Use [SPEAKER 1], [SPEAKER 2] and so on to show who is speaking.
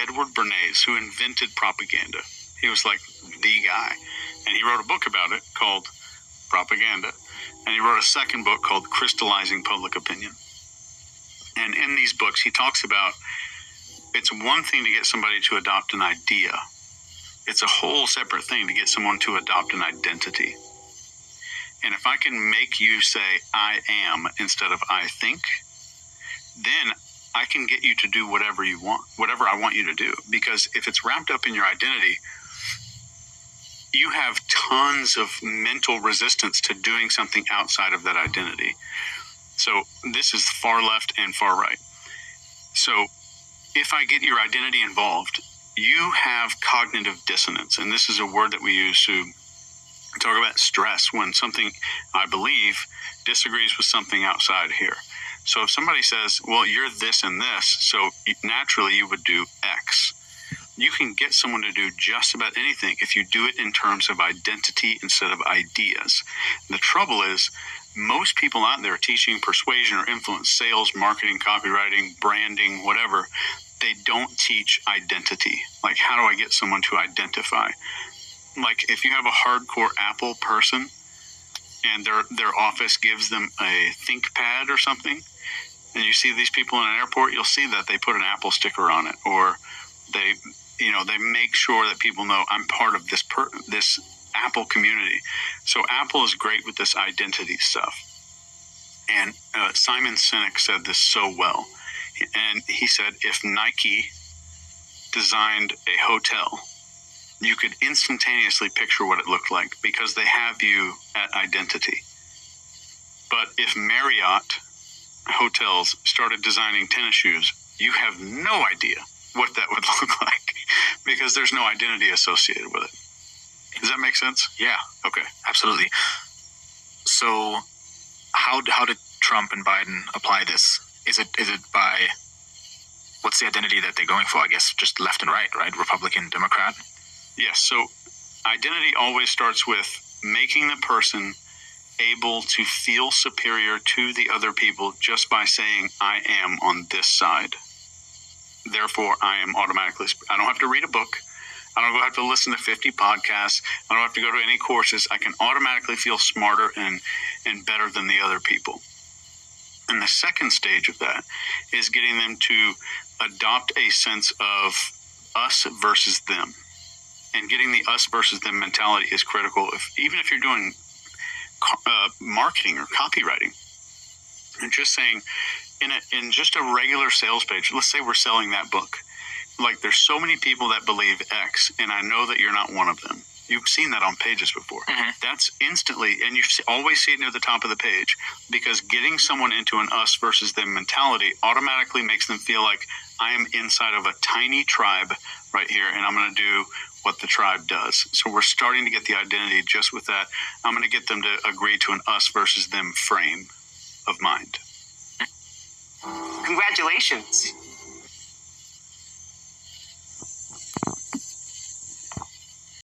[SPEAKER 1] Edward Bernays, who invented propaganda. He was like the guy. And he wrote a book about it called Propaganda. And he wrote a second book called Crystalizing Public Opinion. And in these books, he talks about it's one thing to get somebody to adopt an idea. It's a whole separate thing to get someone to adopt an identity. And if I can make you say, I am, instead of I think, then I can get you to do whatever you want, whatever I want you to do. Because if it's wrapped up in your identity, you have tons of mental resistance to doing something outside of that identity. So this is far left and far right. So if I get your identity involved, you have cognitive dissonance. And this is a word that we use to talk about stress when something, I believe, disagrees with something outside here. So if somebody says, well, you're this and this, so naturally you would do X. You can get someone to do just about anything if you do it in terms of identity instead of ideas. The trouble is, most people out there teaching persuasion or influence, sales, marketing, copywriting, branding, whatever, they don't teach identity. Like, how do I get someone to identify? Like, if you have a hardcore Apple person and their office gives them a ThinkPad or something, and you see these people in an airport, you'll see that they put an Apple sticker on it, or they make sure that people know I'm part of this Apple community. So Apple is great with this identity stuff. And Simon Sinek said this so well. And he said, if Nike designed a hotel, you could instantaneously picture what it looked like because they have you at identity. But if Marriott hotels started designing tennis shoes, you have no idea what that would look like because there's no identity associated with it. Does that make sense?
[SPEAKER 2] Yeah.
[SPEAKER 1] Okay.
[SPEAKER 2] Absolutely. So how did Trump and Biden apply this? Is it by, what's the identity that they're going for? I guess just left and right? Republican, Democrat?
[SPEAKER 1] Yes. So identity always starts with making the person able to feel superior to the other people just by saying, I am on this side. Therefore, I am automatically, I don't have to read a book. I don't have to listen to 50 podcasts. I don't have to go to any courses. I can automatically feel smarter and better than the other people. And the second stage of that is getting them to adopt a sense of us versus them. And getting the us versus them mentality is critical. Even if you're doing marketing or copywriting, and just saying in just a regular sales page, let's say we're selling that book. Like, there's so many people that believe X, and I know that you're not one of them. You've seen that on pages before. Mm-hmm. That's instantly, and you always see it near the top of the page, because getting someone into an us versus them mentality automatically makes them feel like I am inside of a tiny tribe right here, and I'm going to do what the tribe does. So we're starting to get the identity just with that. I'm going to get them to agree to an us versus them frame of mind.
[SPEAKER 3] Congratulations.